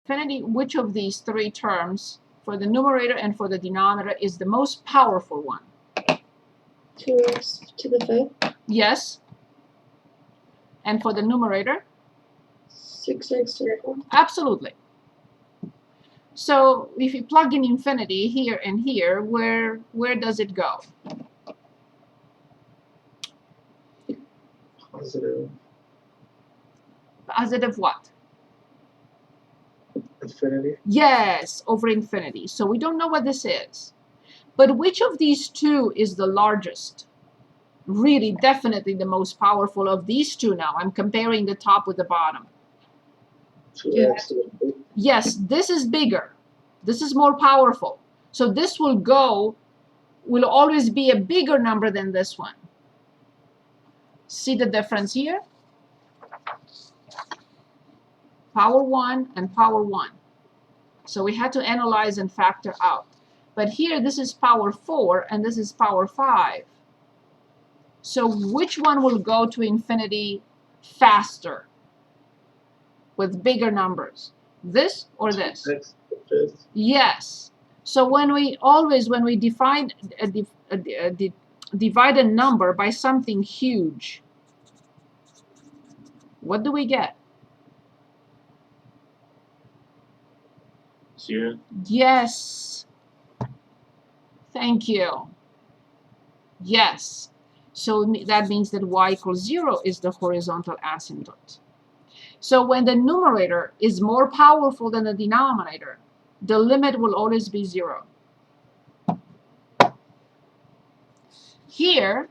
infinity, which of these three terms for the numerator and for the denominator is the most powerful one? 2x to the fifth. Yes. And for the numerator? 6x to the fourth. Absolutely. So if you plug in infinity here and here, where does it go? Positive Positive what? infinity. Yes, over infinity. So we don't know what this is. But which of these two is the largest? Really, definitely the most powerful of these two now. I'm comparing the top with the bottom. 2x to the fifth. Yes, this is bigger. This is more powerful. So this will always be a bigger number than this one. See the difference here? Power 1 and power 1. So we had to analyze and factor out. But here this is power 4 and this is power 5. So which one will go to infinity faster with bigger numbers? This or this? X to the fifth. Yes. So when we divide divide a number by something huge, what do we get? 0. Yes. Thank you. Yes. So that means that y equals 0 is the horizontal asymptote. So when the numerator is more powerful than the denominator, the limit will always be 0. Here,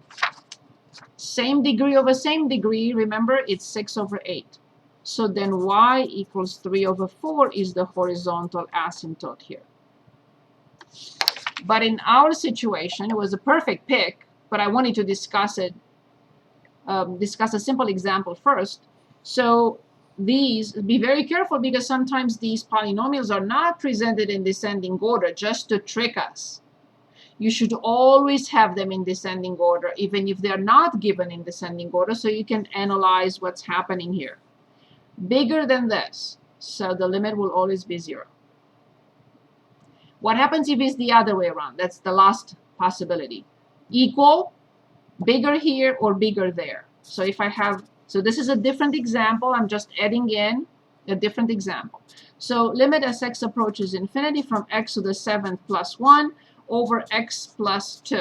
same degree over same degree, remember it's 6 over 8. So then y equals 3 over 4 is the horizontal asymptote here. But in our situation, it was a perfect pick, but I wanted to discuss it, discuss a simple example first. So these, be very careful because sometimes these polynomials are not presented in descending order just to trick us. You should always have them in descending order, even if they're not given in descending order, so you can analyze what's happening here. Bigger than this, so the limit will always be 0. What happens if it's the other way around? That's the last possibility. Equal, bigger here or bigger there. So if I have, so this is a different example. I'm just adding in a different example. So limit as x approaches infinity from x to the 7th plus 1 over x plus 2.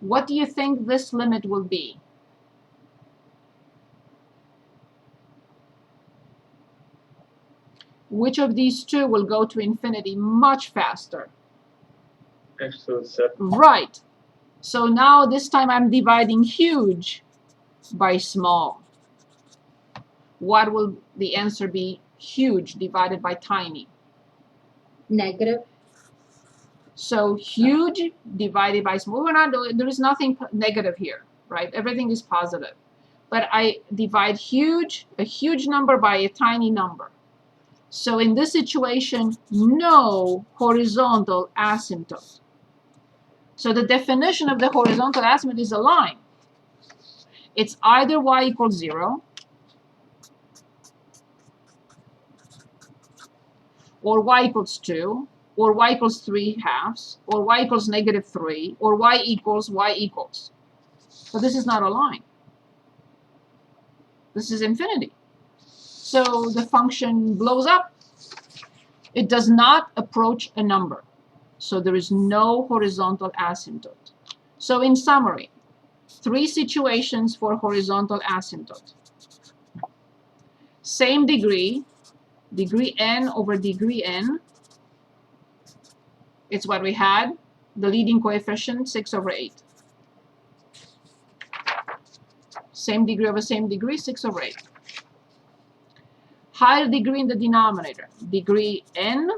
What do you think this limit will be? Which of these two will go to infinity much faster? X to the 7th. Right. So now this time I'm dividing huge by small. What will the answer be? Huge divided by tiny. Negative. So huge divided by small. We're not doing, there is nothing negative here, right? Everything is positive. But I divide a huge number by a tiny number. So in this situation, no horizontal asymptote. So the definition of the horizontal asymptote is a line. It's either y equals 0 or y equals 2 or y equals 3/2 or y equals -3 or y equals. But this is not a line. This is infinity. So the function blows up. It does not approach a number. So there is no horizontal asymptote. So in summary, 3 situations for horizontal asymptote. Same degree, degree n over degree n. It's what we had. The leading coefficient, 6 over 8. Same degree over same degree, 6 over 8. Higher degree in the denominator, degree n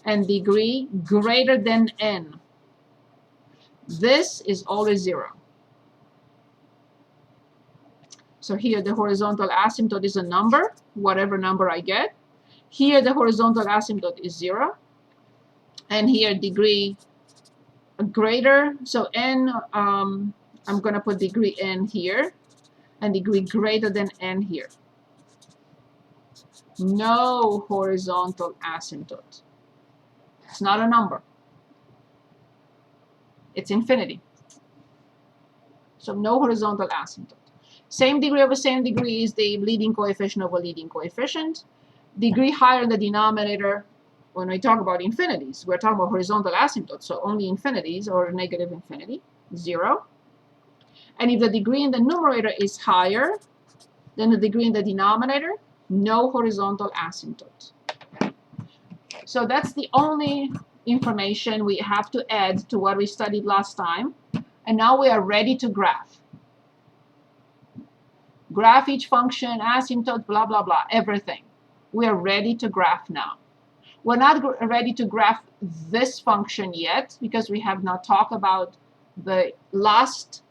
and degree greater than n. This is always 0. So here the horizontal asymptote is a number, whatever number I get. Here the horizontal asymptote is 0. And here degree greater, so n, I'm going to put degree n here, and degree greater than n here. No horizontal asymptote. It's not a number. It's infinity. So no horizontal asymptote. Same degree over same degree is the leading coefficient over leading coefficient. Degree higher in the denominator. When we talk about infinities, we're talking about horizontal asymptotes, so only infinities or negative infinity, 0. And if the degree in the numerator is higher than the degree in the denominator, no horizontal asymptote. So that's the only information we have to add to what we studied last time. And now we are ready to graph. Graph each function, asymptote, blah, blah, blah, everything. We are ready to graph now. We're not ready to graph this function yet because we have not talked about the last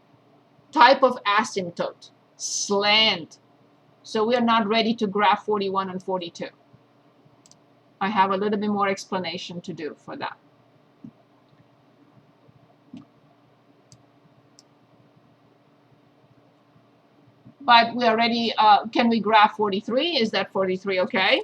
type of asymptote, slant. So we are not ready to graph 41 and 42. I have a little bit more explanation to do for that. But we are ready. Can we graph 43? Is that 43 okay?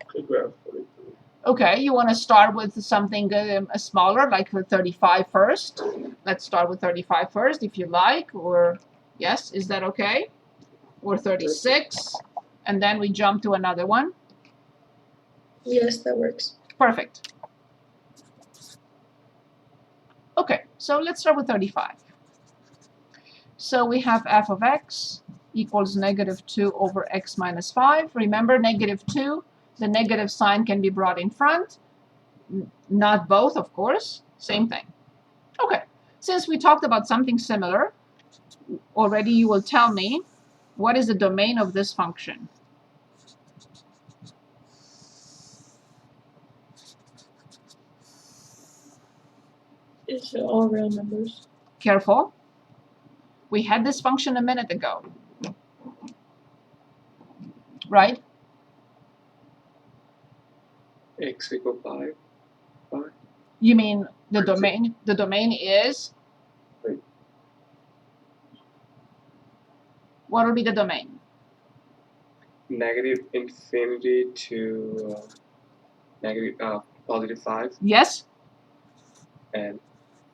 Could graph 43. Okay, you want to start with something smaller, like 35 first. Let's start with 35 first, if you like. Or, yes, is that okay? Or 36, and then we jump to another one. Yes, that works. Perfect. Okay, so let's start with 35. So we have f of x equals -2 over x minus 5. Remember, -2, the negative sign can be brought in front. Not both, of course. Same thing. Okay, since we talked about something similar, already you will tell me what is the domain of this function. Is it all real numbers? Careful. We had this function a minute ago, right? X equal 5. 5. You mean the domain? The domain is? Wait. What will be the domain? Negative infinity to positive 5 Yes? and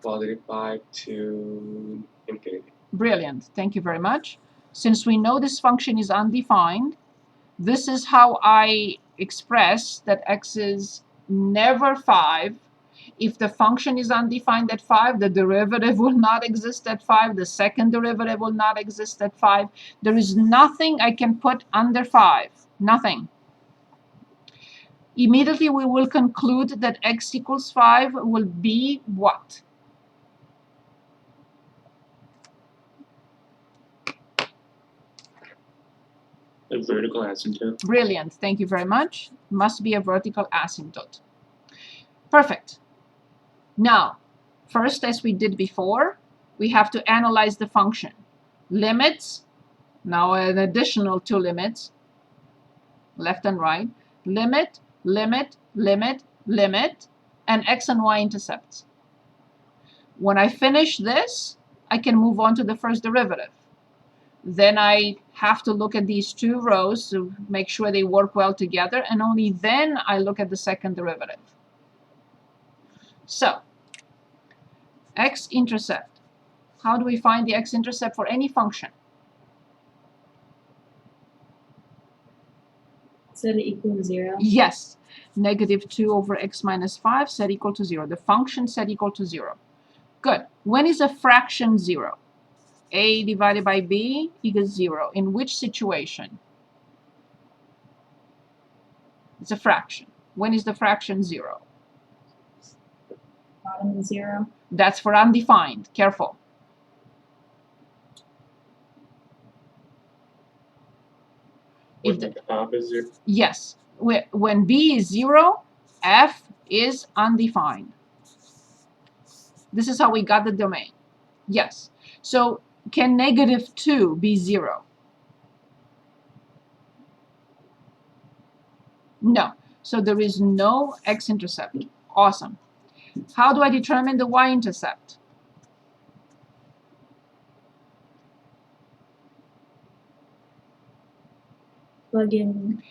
positive 5 to infinity. Brilliant. Thank you very much. Since we know this function is undefined, this is how I express that x is never 5. If the function is undefined at 5, the derivative will not exist at 5. The second derivative will not exist at 5. There is nothing I can put under 5. Nothing. Immediately we will conclude that x equals 5 will be what? A vertical asymptote. Brilliant. Thank you very much. Must be a vertical asymptote. Perfect. Now, first, as we did before, we have to analyze the function. Limits, now an additional 2 limits, left and right. Limit, limit, limit, limit, and x and y intercepts. When I finish this, I can move on to the first derivative. Then I have to look at these 2 rows to make sure they work well together, and only then I look at the second derivative. So, x-intercept. How do we find the x-intercept for any function? Set it equal to 0. Yes, -2 over x minus 5 set equal to 0. The function set equal to 0. Good. When is a fraction 0? A divided by b equals 0. In which situation? It's a fraction. When is the fraction 0? Bottom of 0. That's for undefined. Careful. If the, Top is 0. yes, when b is 0, f is undefined. This is how we got the domain. Yes. So can -2 be 0? No. So there is no x-intercept. Awesome. How do I determine the y-intercept? plug in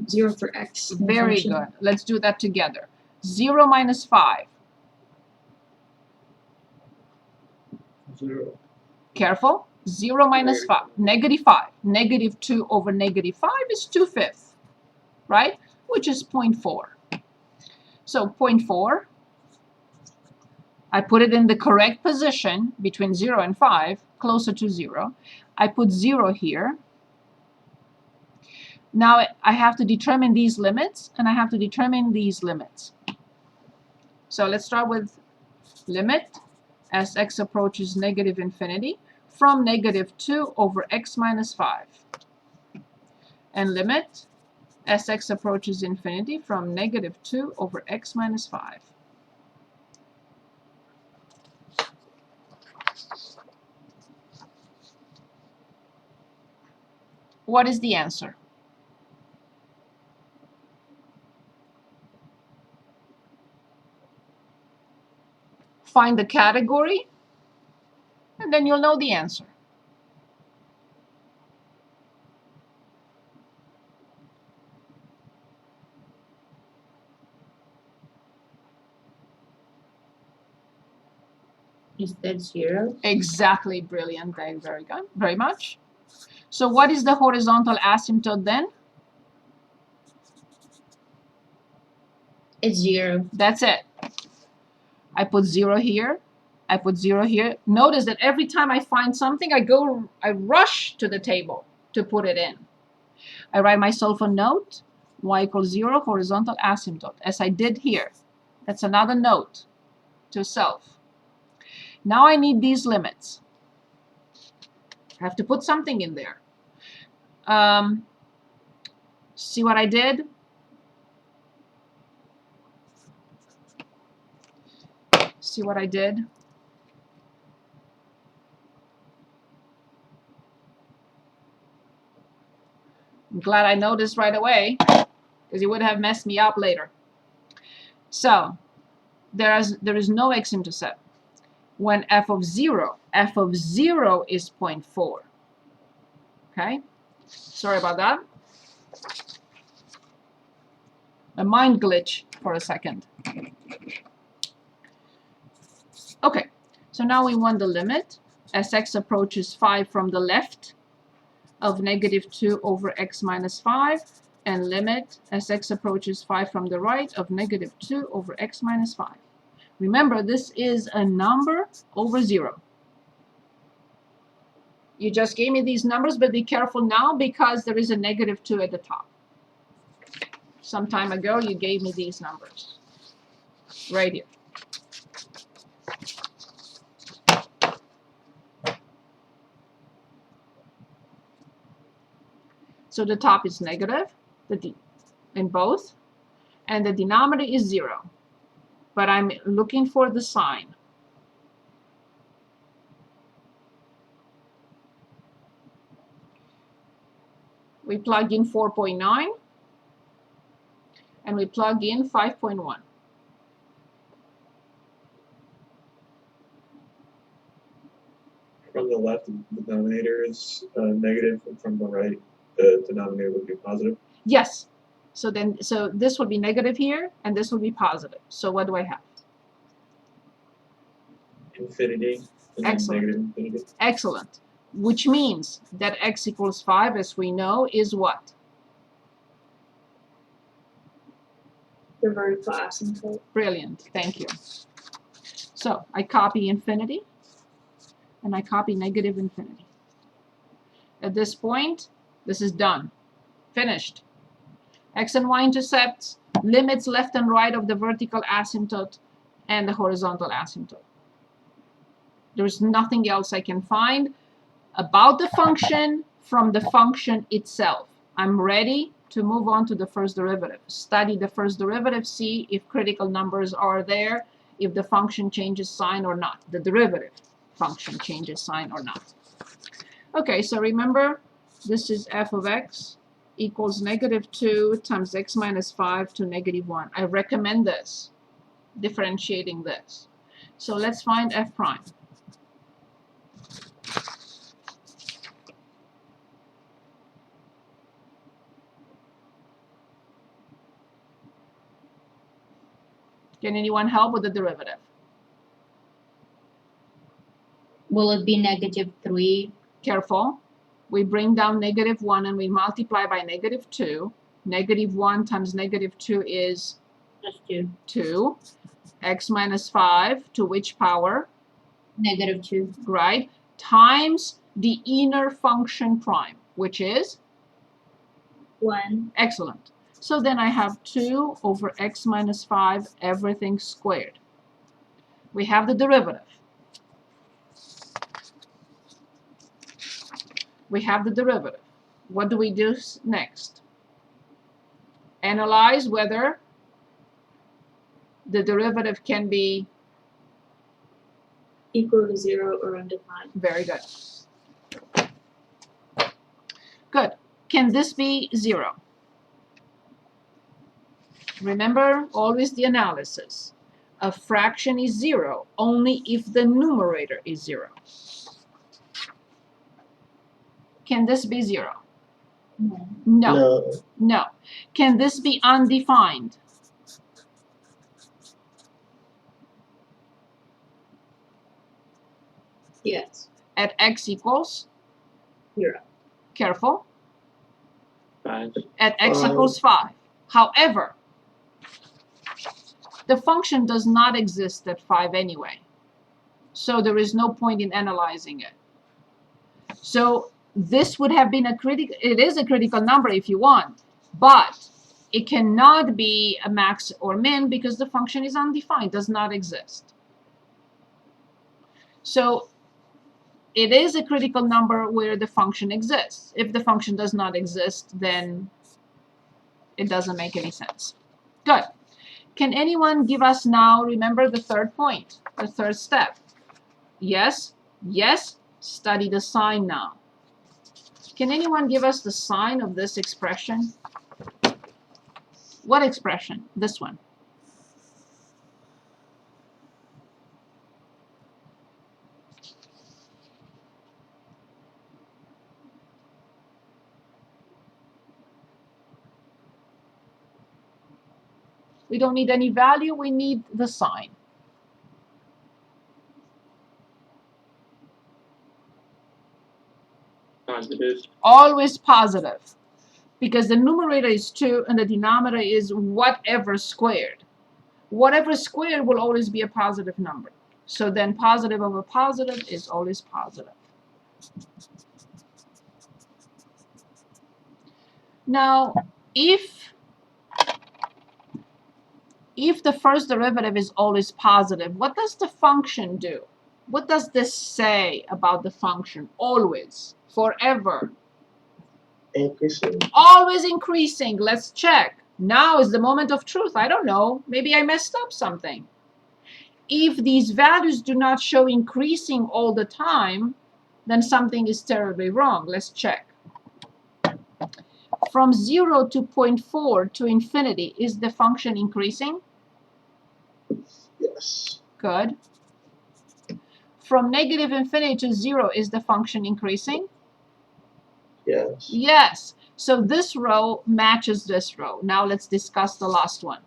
0 for x. in the Very function. good. Let's do that together. 0 minus 5. 0. Careful. 0 minus 5. Negative 5. Negative 2 over negative 5 is 2/5, right? Which is 0.4. So 0.4, I put it in the correct position between 0 and 5, closer to 0. I put 0 here. Now I have to determine these limits, and I have to determine these limits. So let's start with limit as x approaches negative infinity from negative 2 over x minus 5. And limit as x approaches infinity from negative 2 over x minus 5. What is the answer? Find the category, and then you'll know the answer. Is that 0? Exactly, brilliant, very good, very much. So what is the horizontal asymptote then? It's 0. That's it. I put 0 here. I put 0 here. Notice that every time I find something, I rush to the table to put it in. I write myself a note, y equals 0, horizontal asymptote, as I did here. That's another note to self. Now I need these limits. I have to put something in there. See what I did? See what I did? I'm glad I noticed right away, because it would have messed me up later. So there is no x-intercept. When f of 0 is 0.4. Okay? Sorry about that. A mind glitch for a second. Okay, so now we want the limit as x approaches 5 from the left of negative 2 over x minus 5, and limit as x approaches 5 from the right of negative 2 over x minus 5. Remember, this is a number over 0. You just gave me these numbers, but be careful now because there is a negative 2 at the top. Some time ago, you gave me these numbers right here. So the top is negative in both, and the denominator is 0. But I'm looking for the sign. We plug in 4.9, and we plug in 5.1. From the left, the denominator is negative, and from the right, the denominator would be positive. Yes. So this will be negative here, and this will be positive. So what do I have? Infinity. And Excellent. Negative infinity. Excellent. Which means that x equals 5, as we know, is what? The vertical asymptote. Brilliant. Thank you. So I copy infinity, and I copy negative infinity. At this point, this is done. Finished. X and y intercepts, limits left and right of the vertical asymptote and the horizontal asymptote. There's nothing else I can find about the function from the function itself. I'm ready to move on to the first derivative. Study the first derivative, see if critical numbers are there, if the function changes sign or not. The derivative function changes sign or not. Okay, so remember, this is f of x equals negative 2 times x minus 5 to negative 1. I recommend this, differentiating this. So let's find f prime. Can anyone help with the derivative? Will it be -3? Careful. We bring down -1 and we multiply by -2. -1 times -2 is That's 2. 2. X minus 5 to which power? -2. Right? Times the inner function prime, which is? 1. Excellent. So then I have 2 over x minus 5, everything squared. We have the derivative. We have the derivative. What do we do next? Analyze whether the derivative can be Equal to 0 or undefined. very good. Good. Can this be 0? Remember, always the analysis. A fraction is 0 only if the numerator is 0. Can this be 0? No. No. No. Can this be undefined? Yes. At x equals? 0. Careful. 5. At x 5. equals 5. However, the function does not exist at 5 anyway. So there is no point in analyzing it. So this would have been it is a critical number if you want, but it cannot be a max or min because the function is undefined, does not exist. So it is a critical number where the function exists. If the function does not exist, then it doesn't make any sense. Good. Can anyone give us now, remember the third point, the third step? Yes, yes, study the sign now. Can anyone give us the sign of this expression? What expression? This one. We don't need any value, we need the sign. Positive. Always positive, because the numerator is 2 and the denominator is whatever squared. Whatever squared will always be a positive number. So then positive over positive is always positive. Now, if the first derivative is always positive, what does the function do? What does this say about the function? Always, forever. Increasing. Always increasing. Let's check. Now is the moment of truth. I don't know. Maybe I messed up something. If these values do not show increasing all the time, then something is terribly wrong. Let's check. From 0 to 0.4 to infinity, is the function increasing? Yes. Good. From negative infinity to 0, is the function increasing? Yes. Yes. So this row matches this row. Now let's discuss the last one.